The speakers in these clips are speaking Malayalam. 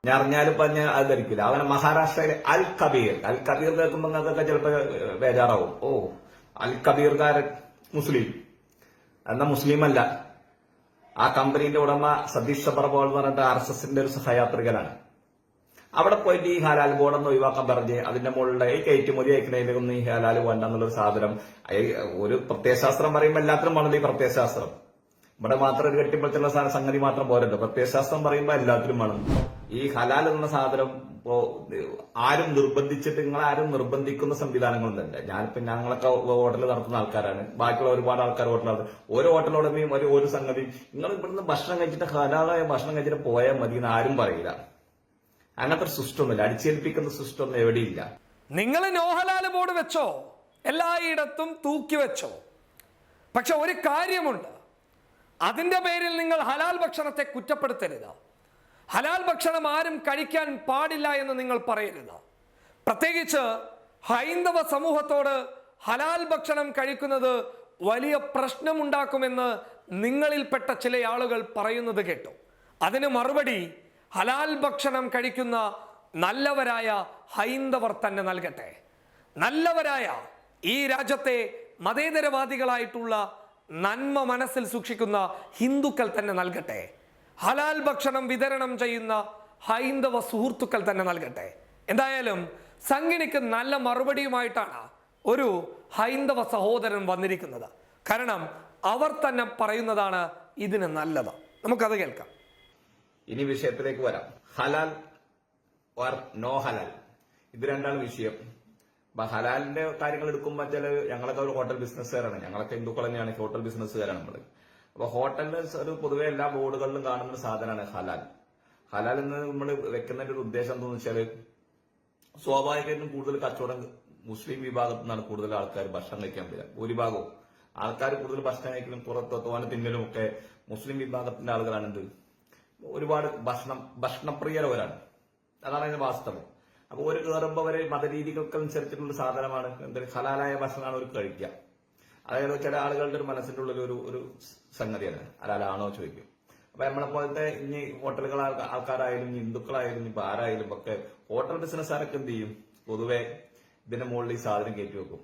ഞാൻ അറിഞ്ഞാലും പറഞ്ഞ അത് ധരിക്കില്ല. അവനെ മഹാരാഷ്ട്രയിലെ അൽ കബീർ കേൾക്കുമ്പോൾ അതൊക്കെ ചിലപ്പോ ബേജാറാവും. ഓ, അൽ കബീർകാരൻ മുസ്ലിം എന്നാ മുസ്ലിം അല്ല. ആ കമ്പനീന്റെ ഉടമ സതീഷ് സബർവാൾ എന്ന് പറഞ്ഞിട്ട് RSSന്റെ ഒരു സഹയാത്രികനാണ്. അവിടെ പോയിട്ട് ഈ ഹലാൽ ബോർഡൊന്ന് ഒഴിവാക്കാൻ പറഞ്ഞ് അതിന്റെ മുകളിലെ ഈ കയറ്റുമതി അയക്കണേലൊന്നും ഈ ഹലാൽ വേണ്ട എന്നുള്ളൊരു സാധനം. ഒരു പ്രത്യയശാസ്ത്രം പറയുമ്പോൾ എല്ലാത്തിനും വേണല്ലോ ഈ പ്രത്യയശാസ്ത്രം. ഇവിടെ മാത്രം ഒരു കെട്ടിപ്പടുത്തുള്ള സംഗതി മാത്രം പോരല്ലോ. പ്രത്യയശാസ്ത്രം പറയുമ്പോൾ എല്ലാത്തിനും വേണം. ഈ ഹലാൽ എന്ന സാധനം ഇപ്പോ ആരും നിർബന്ധിച്ചിട്ട് നിങ്ങളാരും നിർബന്ധിക്കുന്ന സംവിധാനങ്ങളൊന്നുമില്ല. ഞാനിപ്പോ ഞങ്ങളൊക്കെ ഹോട്ടൽ നടത്തുന്ന ആൾക്കാരാണ്. ബാക്കിയുള്ള ഒരുപാട് ആൾക്കാർ ഹോട്ടൽ നടത്തും. ഓരോ ഹോട്ടലോടമേയും ഒരു സംഗതി നിങ്ങൾ ഇവിടുന്ന് ഭക്ഷണം കഴിച്ചിട്ട് ഹലാലായ ഭക്ഷണം കഴിച്ചിട്ട് പോയാൽ മതി എന്ന് ആരും പറയില്ല. അങ്ങനത്തെ ഒരു സിസ്റ്റമൊന്നുമില്ല. അടിച്ചേൽപ്പിക്കുന്ന സിസ്റ്റമൊന്നും എവിടെയില്ല. നിങ്ങൾ നോ ഹലാൽ ബോർഡ് വെച്ചോ, എല്ലായിടത്തും തൂക്കി വെച്ചോ. പക്ഷെ ഒരു കാര്യമുണ്ട്, അതിന്റെ പേരിൽ നിങ്ങൾ ഹലാൽ ഭക്ഷണത്തെ കുറ്റപ്പെടുത്തരുത്. ഹലാൽ ഭക്ഷണം ആരും കഴിക്കാൻ പാടില്ല എന്ന് നിങ്ങൾ പറയരുത്. പ്രത്യേകിച്ച് ഹൈന്ദവ സമൂഹത്തോട് ഹലാൽ ഭക്ഷണം കഴിക്കുന്നത് വലിയ പ്രശ്നമുണ്ടാക്കുമെന്ന് നിങ്ങളിൽപ്പെട്ട ചില ആളുകൾ പറയുന്നത് കേട്ടു. അതിന് മറുപടി ഹലാൽ ഭക്ഷണം കഴിക്കുന്ന നല്ലവരായ ഹൈന്ദവർ തന്നെ നൽകട്ടെ. നല്ലവരായ ഈ രാജ്യത്തെ മതേതരവാദികളായിട്ടുള്ള നന്മ മനസ്സിൽ സൂക്ഷിക്കുന്ന ഹിന്ദുക്കൾ തന്നെ നൽകട്ടെ. ഹലാൽ ഭക്ഷണം വിതരണം ചെയ്യുന്ന ഹൈന്ദവ സുഹൃത്തുക്കൾ തന്നെ നൽകട്ടെ. എന്തായാലും സംഗിണിക്ക് നല്ല മറുപടിയുമായിട്ടാണ് ഒരു ഹൈന്ദവ സഹോദരൻ വന്നിരിക്കുന്നത്. കാരണം അവർ തന്നെ പറയുന്നതാണ് ഇതിന് നല്ലത്. നമുക്കത് കേൾക്കാം. ഇനി വിഷയത്തിലേക്ക് വരാം. ഹലാൽ ഓർ നോ ഹലാൽ, ഇത് രണ്ടാണ് വിഷയം. ഹലാലിന്റെ കാര്യങ്ങൾ എടുക്കുമ്പോൾ വെച്ചാൽ ഞങ്ങളൊക്കെ ഒരു ഹോട്ടൽ ബിസിനസ്സുകാരാണ്. ഞങ്ങളൊക്കെ ഹിന്ദുക്കൾ തന്നെയാണ്, ഹോട്ടൽ ബിസിനസ്സുകാരാണ് നമ്മള്. അപ്പൊ ഹോട്ടലിൽ ഒരു പൊതുവെ എല്ലാ ബോർഡുകളിലും കാണുന്ന ഒരു സാധനമാണ് ഹലാൽ. ഹലാൽ എന്ന് നമ്മൾ വെക്കുന്നതിന്റെ ഒരു ഉദ്ദേശം എന്താണെന്ന് വെച്ചാൽ, സ്വാഭാവികമായിട്ടും കൂടുതൽ കച്ചവടം മുസ്ലിം വിഭാഗത്തിൽ നിന്നാണ് കൂടുതൽ ആൾക്കാർ ഭക്ഷണം കഴിക്കാൻ വരിക. ഭൂരിഭാഗവും ആൾക്കാർ കൂടുതൽ ഭക്ഷണം കഴിക്കലും പുറത്തോന തിന്നലും ഒക്കെ മുസ്ലിം വിഭാഗത്തിന്റെ ആളുകളാണ്. ഒരുപാട് ഭക്ഷണപ്രിയരവരാണ്. അതാണ് അതിന്റെ വാസ്തവം. അപ്പൊ ഒരു കയറുമ്പോൾ അവര് മതരീതികൾക്കനുസരിച്ചിട്ടുള്ള സാധനമാണ് ഹലാലായ ഭക്ഷണമാണ് അവർ കഴിക്കുക. അതായത് ചില ആളുകളുടെ ഒരു മനസ്സിന്റെ ഉള്ളിൽ ഒരു സംഗതിയാണ് ഹലാലാണോ ചോദിക്കും. അപ്പൊ നമ്മളെ പോലത്തെ ഇനി ഹോട്ടലുകൾ ആൾക്കാരായാലും ഹിന്ദുക്കളായാലും ഇപ്പൊ ആരായാലും ഒക്കെ ഹോട്ടൽ ബിസിനസ്സുകാരൊക്കെ എന്ത് ചെയ്യും, പൊതുവെ ഇതിന്റെ മുകളിൽ ഈ സാധനം കയറ്റി വെക്കും.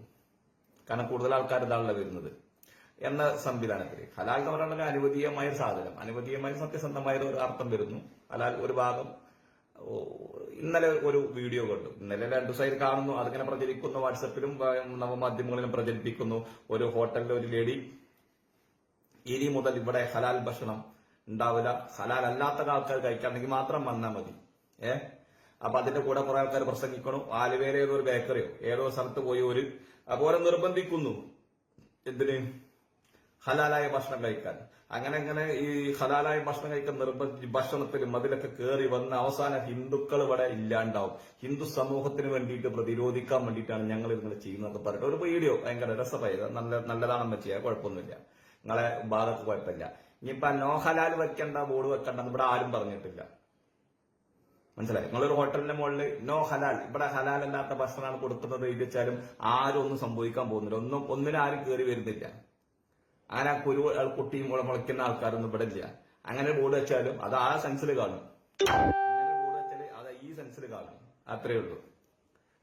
കാരണം കൂടുതൽ ആൾക്കാർ ഇതാണല്ലോ വരുന്നത് എന്ന സംവിധാനത്തിൽ. ഹലാൽ എന്ന് പറയുന്നത് അനുവദീയമായ ഒരു സാധനം, അനുവദീയമായ സത്യസന്ധമായ ഒരു അർത്ഥം വരുന്നു. ഹലാൽ ഒരു ഭാഗം ഇന്നലെ ഒരു വീഡിയോ കണ്ടു. ഇന്നലെ 2 ദിവസമായി കാണുന്നു. അതിങ്ങനെ പ്രചരിക്കുന്നു. വാട്സപ്പിലും നവമാധ്യമങ്ങളിലും പ്രചരിപ്പിക്കുന്നു. ഒരു ഹോട്ടലിലെ ഒരു ലേഡി, ഇനി മുതൽ ഇവിടെ ഹലാൽ ഭക്ഷണം ഉണ്ടാവില്ല, ഹലാൽ അല്ലാത്ത ആൾക്കാർ കഴിക്കാണെങ്കിൽ മാത്രം വന്നാൽ മതി. അപ്പൊ അതിന്റെ കൂടെ കുറെ ആൾക്കാർ പ്രസംഗിക്കണം. ആലുവയിലെ ഏതോ ഒരു ബേക്കറിയോ ഏതോ സ്ഥലത്ത് പോയി അതുപോലെ നിർബന്ധിക്കുന്നു എന്തിന്, ഹലാലായ ഭക്ഷണം കഴിക്കാൻ. അങ്ങനെ ഈ ഹലാലായ ഭക്ഷണം കഴിക്കാൻ ഭക്ഷണത്തിലും അതിലൊക്കെ കയറി വന്ന് അവസാനം ഹിന്ദുക്കൾ ഇവിടെ ഇല്ലാണ്ടാവും. ഹിന്ദു സമൂഹത്തിന് വേണ്ടിയിട്ട് പ്രതിരോധിക്കാൻ വേണ്ടിയിട്ടാണ് ഞങ്ങൾ നിങ്ങൾ ചെയ്യുന്നത് പറഞ്ഞിട്ട് ഒരു വീഡിയോ ഭയങ്കര രസമായി. നല്ലതാണെന്ന് ചെയ്യാൻ കുഴപ്പമൊന്നുമില്ല, നിങ്ങളെ ഭാഗത്ത് കുഴപ്പമില്ല. ഇനിയിപ്പൊ നോ ഹലാൽ വെക്കണ്ട, ബോർഡ് വെക്കണ്ട ഇവിടെ ആരും പറഞ്ഞിട്ടില്ല. മനസ്സിലായി? നിങ്ങളൊരു ഹോട്ടലിന്റെ മുകളിൽ നോ ഹലാൽ, ഇവിടെ ഹലാൽ അല്ലാത്ത ഭക്ഷണമാണ് കൊടുക്കുന്നത് എഴുതിച്ചാലും ആരും ഒന്നും സംഭവിക്കാൻ പോകുന്നില്ല. ഒന്നിനും ആരും കയറി വരുന്നില്ല. അങ്ങനെ കുട്ടിയും മുളയ്ക്കുന്ന ആൾക്കാരൊന്നും ഇവിടെ ഇല്ല. അങ്ങനെ ബോർഡ് വെച്ചാലും അത് ആ സെൻസിൽ കാണും. ഇങ്ങനെ ബോർഡ് വെച്ചാല് അത് ഈ സെൻസിൽ കാണും. അത്രേ ഉള്ളൂ.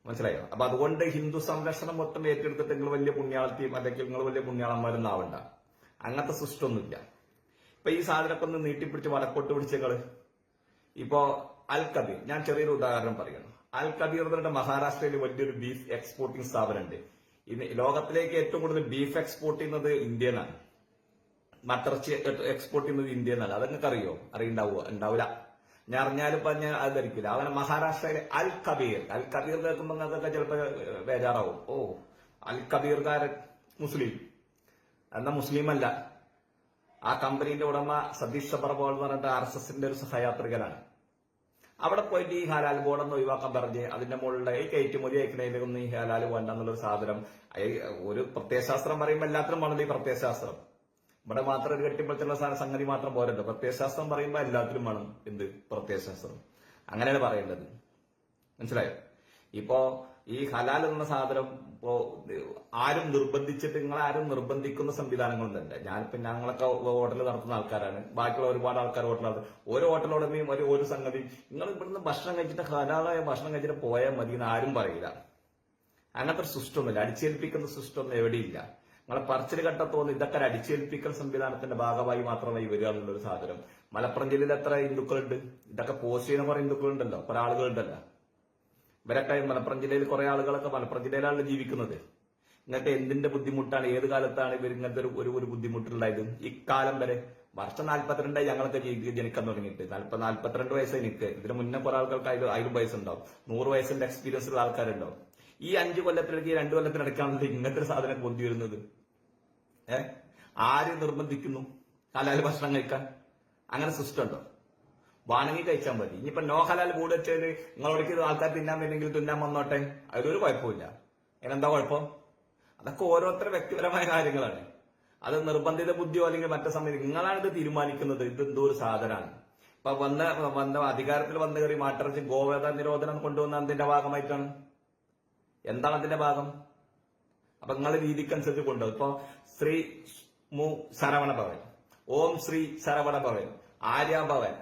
മനസ്സിലായോ? അപ്പൊ അതുകൊണ്ട് ഹിന്ദു സംരക്ഷണം മൊത്തം ഏറ്റെടുത്തിട്ട് നിങ്ങൾ വലിയ പുണ്യാളത്തെയും അല്ലെങ്കിൽ നിങ്ങൾ വലിയ പുണ്യാളന്മാരൊന്നും ആവണ്ട. അങ്ങനത്തെ സിസ്റ്റമൊന്നുമില്ല. ഇപ്പൊ ഈ സാധനമൊക്കെ ഒന്ന് നീട്ടിപ്പിടിച്ച് വടക്കോട്ട് പിടിച്ചങ്ങള് ഇപ്പോ അൽ കബീർ, ഞാൻ ചെറിയൊരു ഉദാഹരണം പറയണം. അൽ കബീർ എന്നിട്ട് മഹാരാഷ്ട്രയിൽ വലിയൊരു ബീഫ് എക്സ്പോർട്ടിംഗ് സ്ഥാപനമുണ്ട്. ഇന്ന് ലോകത്തിലേക്ക് ഏറ്റവും കൂടുതൽ ബീഫ് എക്സ്പോർട്ട് ചെയ്യുന്നത് ഇന്ത്യനാണ്. മട്ടിറച്ചി എക്സ്പോർട്ട് ചെയ്യുന്നത് ഇന്ത്യനാണ്. അതൊക്കെ അറിയോ? ഉണ്ടാവില്ല. ഞാൻ അറിഞ്ഞാലും പറഞ്ഞ അത് ധരിക്കില്ല. അവനെ മഹാരാഷ്ട്രയിലെ അൽ കബീർ കേൾക്കുമ്പോൾ അതൊക്കെ ചിലപ്പോ ബേജാറാവും. ഓ, അൽ കബീർകാരൻ മുസ്ലിം എന്നാ മുസ്ലിം അല്ല. ആ കമ്പനീന്റെ ഉടമ സതീഷ് സബർവാൾ എന്ന് പറഞ്ഞിട്ട് RSSന്റെ ഒരു സഹയാത്രികനാണ്. അവിടെ പോയിട്ട് ഈ ഹലാൽ ബോർഡൊന്ന് ഒഴിവാക്കാൻ പറഞ്ഞ് അതിന്റെ മുകളിലെ ഈ കയറ്റുമതി അയക്കണേലൊന്നും ഈ ഹലാൽ വേണ്ട എന്നുള്ളൊരു സാധനം. ഒരു പ്രത്യയശാസ്ത്രം പറയുമ്പോൾ എല്ലാത്തിനും വേണല്ലോ ഈ പ്രത്യയശാസ്ത്രം. ഇവിടെ മാത്രം ഒരു കെട്ടിപ്പടുത്തുള്ള സംഗതി മാത്രം പോരല്ലോ. പ്രത്യയശാസ്ത്രം പറയുമ്പോൾ എല്ലാത്തിലും വേണം എന്ത് പ്രത്യയശാസ്ത്രം. അങ്ങനെയാണ് പറയേണ്ടത്. മനസ്സിലായോ? ഇപ്പോ ഈ ഹലാൽ എന്ന സാധനം ഇപ്പോ ആരും നിർബന്ധിച്ചിട്ട് നിങ്ങളെ ആരും നിർബന്ധിക്കുന്ന സംവിധാനങ്ങളൊന്നുണ്ട്. ഞാനിപ്പോ ഞങ്ങളൊക്കെ ഹോട്ടൽ നടത്തുന്ന ആൾക്കാരാണ്. ബാക്കിയുള്ള ഒരുപാട് ആൾക്കാർ ഹോട്ടൽ നടത്തും. ഓരോ ഹോട്ടലോടനെയും ഒരു സംഗതി നിങ്ങൾ ഇവിടുന്ന് ഭക്ഷണം കഴിച്ചിട്ട് ഹലാലായ ഭക്ഷണം കഴിച്ചിട്ട് പോയാൽ മതി എന്ന് ആരും പറയില്ല. അങ്ങനത്തെ ഒരു സിസ്റ്റമൊന്നുമില്ല. അടിച്ചേൽപ്പിക്കുന്ന സിസ്റ്റമൊന്നും എവിടെയില്ല. നിങ്ങളെ പറച്ചിൽ ഘട്ടത്തോന്ന് ഇതൊക്കെ ഒരു അടിച്ചേൽപ്പിക്കൽ സംവിധാനത്തിന്റെ ഭാഗമായി മാത്രമായി വരിക എന്നുള്ള ഒരു സാധനം. മലപ്പുറം ജില്ലയിൽ എത്ര ഹിന്ദുക്കളുണ്ട്? ഇതൊക്കെ പോസ്റ്റ് ചെയ്യുന്ന കുറെ ഹിന്ദുക്കളുണ്ടല്ലോ, കുറെ ആളുകളുണ്ടല്ലോ. ഇവരൊക്കെ മലപ്പുറം ജില്ലയിൽ കുറെ ആളുകളൊക്കെ മലപ്പുറം ജില്ലയിലാണ് ജീവിക്കുന്നത്. ഇങ്ങനത്തെ എന്തിന്റെ ബുദ്ധിമുട്ടാണ്, ഏത് കാലത്താണ് ഇവർ ഇങ്ങനത്തെ ഒരു ബുദ്ധിമുട്ടുണ്ടായത്? ഇക്കാലം വരെ വർഷം 42 ഞങ്ങളൊക്കെ ജനിക്കാൻ തുടങ്ങിയിട്ട് 42 വയസ്സ് എനിക്ക്. ഇതിന് മുന്നേ കുറെ ആൾക്കാർക്ക് 1000 വയസ്സുണ്ടാവും, 100 വയസ്സിന്റെ എക്സ്പീരിയൻസ് ഉള്ള ആൾക്കാരുണ്ടാവും. ഈ 5 കൊല്ലത്തിനിടയ്ക്ക് 2 കൊല്ലത്തിനിടയ്ക്കാണല്ലോ ഇങ്ങനത്തെ ഒരു സാധനം പൊന്തി വരുന്നത്. ആര് നിർബന്ധിക്കുന്നു ഹലാൽ ഭക്ഷണം കഴിക്കാൻ? അങ്ങനെ സിസ്റ്റം ഉണ്ടോ? വാണെങ്കിൽ കഴിച്ചാൽ മതി. ഇനിയിപ്പോ നോ ഹലാൽ ബോർഡ് വെച്ചാൽ നിങ്ങളോടേക്ക് ആൾക്കാർ തിന്നാൻ വേണമെങ്കിൽ തിന്നാൻ വന്നോട്ടെ, അതിലൊരു കുഴപ്പമില്ല. അതിനെന്താ കുഴപ്പം? അതൊക്കെ ഓരോരുത്തരുടെ വ്യക്തിപരമായ കാര്യങ്ങളാണ്. അത് നിർബന്ധിത ബുദ്ധിയോ അല്ലെങ്കിൽ മറ്റു സമയത്ത് നിങ്ങളാണ് ഇത് തീരുമാനിക്കുന്നത്. ഇത് എന്തോ ഒരു സാധനമാണ്. ഇപ്പൊ വന്ന അധികാരത്തിൽ വന്നു കയറി മാറ്റിറച്ചി ഗോവധ നിരോധനം കൊണ്ടുവന്ന അതിന്റെ ഭാഗമായിട്ടാണ്. എന്താണ് അതിന്റെ ഭാഗം? അപ്പൊ നിങ്ങളുടെ രീതിക്കനുസരിച്ച് കൊണ്ടുപോകും. ഇപ്പൊ ശ്രീ ശരവണ ഭവൻ, ഓം ശ്രീ ശരവണ ഭവൻ, ആര്യ ഭവൻ,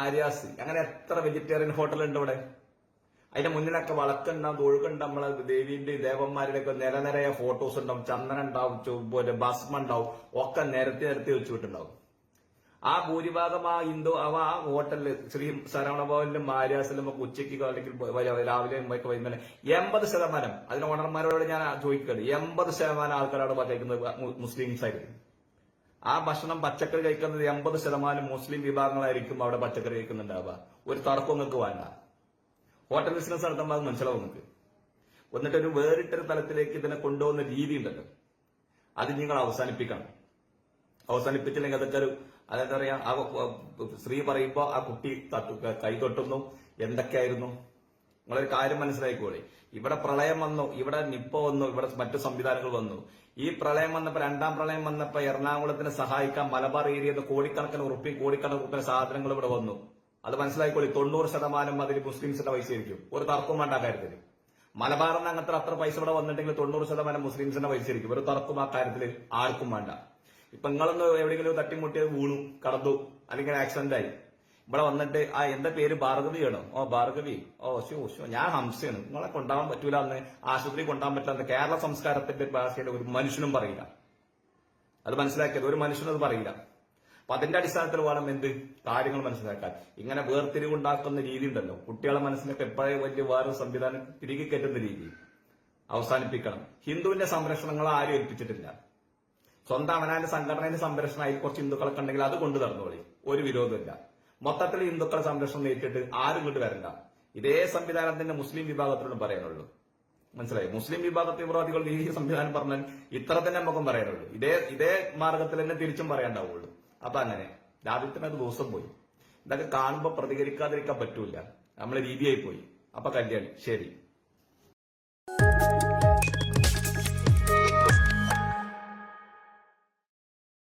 ആര്യാസ്, അങ്ങനെ എത്ര വെജിറ്റേറിയൻ ഹോട്ടൽ ഉണ്ട് ഇവിടെ. അതിന്റെ മുന്നിലൊക്കെ വളക്കുണ്ടാവും, തൊഴുകുണ്ടാവും, നമ്മളെ ദേവീന്റെ ദേവന്മാരുടെ ഒക്കെ നിരനിരയ ഫോട്ടോസ് ഉണ്ടാവും, ചന്ദനം ഉണ്ടാവും, ഭസ്മം ഉണ്ടാവും, ഒക്കെ നിരത്തി വെച്ചു വിട്ടുണ്ടാവും. ആ ഭൂരിഭാഗം ആ ആ ഹോട്ടലില് ശ്രീ ശരവണഭവനിലും ആര്യാസിലും ഒക്കെ ഉച്ചയ്ക്ക് അല്ലെങ്കിൽ രാവിലെ വൈകുന്നേരം 80%, അതിന് ഓണർമാരോട് ഞാൻ ചോദിക്കുകയാണ്, 80% ആൾക്കാരാണ് കഴിക്കുന്നത് മുസ്ലിംസ് ആയിരിക്കും. ആ ഭക്ഷണം പച്ചക്കറി കഴിക്കുന്നത് 80% മുസ്ലിം വിഭാഗങ്ങളായിരിക്കും അവിടെ പച്ചക്കറി കഴിക്കുന്നുണ്ടാവുക. ഒരു തർക്കം നിങ്ങൾക്ക് വേണ്ട. ഹോട്ടൽ ബിസിനസ് നടത്തുമ്പോൾ അത് മനസ്സിലാവും നിങ്ങൾക്ക്. എന്നിട്ടൊരു വേറിട്ടൊരു തലത്തിലേക്ക് ഇതിനെ കൊണ്ടുപോകുന്ന രീതി ഉണ്ടല്ലോ, അത് നിങ്ങൾ അവസാനിപ്പിക്കണം. അവസാനിപ്പിച്ചില്ലെങ്കിൽ അതൊക്കെ ഒരു അതെന്താ പറയാ, ആ സ്ത്രീ പറയുമ്പോ ആ കുട്ടി കൈ തൊട്ടുന്നു. എന്തൊക്കെയായിരുന്നു? നിങ്ങളൊരു കാര്യം മനസ്സിലാക്കിക്കോളെ. ഇവിടെ പ്രളയം വന്നു, ഇവിടെ നിപ്പ വന്നു, ഇവിടെ മറ്റു സംവിധാനങ്ങൾ വന്നു. ഈ പ്രളയം വന്നപ്പോ, 2ാം പ്രളയം വന്നപ്പോ എറണാകുളത്തിനെ സഹായിക്കാൻ മലബാർ ഏരിയയിൽ കോടിക്കണക്കിന് കോടിക്കണക്കിന് സാധനങ്ങൾ ഇവിടെ വന്നു. അത് മനസ്സിലാക്കിക്കോളി. 90% അതിൽ മുസ്ലിംസിന്റെ പൈസ ആയിരിക്കും. ഒരു തർക്കം വേണ്ട കാര്യത്തിൽ. മലബാറിന് അങ്ങനത്തെ അത്ര പൈസ ഇവിടെ വന്നിട്ടുണ്ടെങ്കിൽ 90% മുസ്ലിംസിന്റെ പൈസ ആയിരിക്കും. ഒരു തർക്കം ആ കാര്യത്തിൽ ആർക്കും വേണ്ട. ഇപ്പൊ നിങ്ങളൊന്ന് എവിടെയെങ്കിലും തട്ടിമുട്ടിയത് വീണു കടന്നു അല്ലെങ്കിൽ ആക്സിഡന്റ് ആയി, ഇവിടെ വന്നിട്ട് എന്താ പേര് ഭാർഗവിയാണോ? ഭാർഗവി, ഞാൻ ഹംസയാണ്, നിങ്ങളെ കൊണ്ടുപോകാൻ പറ്റൂല എന്ന്, ആശുപത്രി കൊണ്ടുപോകാൻ പറ്റില്ല എന്ന് കേരള സംസ്കാരത്തിന്റെ ഭാഷയിൽ ഒരു മനുഷ്യനും പറയില്ല. അത് മനസ്സിലാക്കിയത് ഒരു മനുഷ്യനും അത് പറയില്ല. അപ്പൊ അതിന്റെ അടിസ്ഥാനത്തിൽ വേണം എന്ത് കാര്യങ്ങൾ മനസ്സിലാക്കാൻ. ഇങ്ങനെ വേർതിരിവുണ്ടാക്കുന്ന രീതി ഉണ്ടല്ലോ, കുട്ടികളെ മനസ്സിലൊക്കെ എപ്പോഴേ വലിയ വേറെ സംവിധാനം തിരികെ കയറ്റുന്ന രീതി അവസാനിപ്പിക്കണം. ഹിന്ദുവിന്റെ സംരക്ഷണങ്ങൾ ആരും ഏൽപ്പിച്ചിട്ടില്ല. സ്വന്തം അവനാന്റെ സംഘടനയുടെ സംരക്ഷണം അതിൽ കുറച്ച് ഹിന്ദുക്കളൊക്കെ ഉണ്ടെങ്കിൽ അത് കൊണ്ടു നടന്നോളി, ഒരു വിരോധമില്ല. മൊത്തത്തിൽ ഹിന്ദുക്കളെ സംരക്ഷണം നേരിട്ടിട്ട് ആരും ഇങ്ങോട്ട് വരണ്ട. ഇതേ സംവിധാനം തന്നെ മുസ്ലിം വിഭാഗത്തിനോട് പറയാനുള്ളൂ. മനസ്സിലായി? മുസ്ലിം വിഭാഗ തീവ്രവാദികൾ ഈ സംവിധാനം പറഞ്ഞാൽ ഇത്ര തന്നെ നമുക്കും പറയാനുള്ളൂ. ഇതേ മാർഗത്തിൽ തന്നെ തിരിച്ചും പറയാണ്ടാവുള്ളൂ. അപ്പൊ അങ്ങനെ രാജ്യത്തിന് അത് ദിവസം പോയി. ഇതൊക്കെ കാണുമ്പോൾ പ്രതികരിക്കാതിരിക്കാൻ പറ്റൂല. നമ്മളെ രീതിയായി പോയി. അപ്പൊ കല്യാണി ശരി.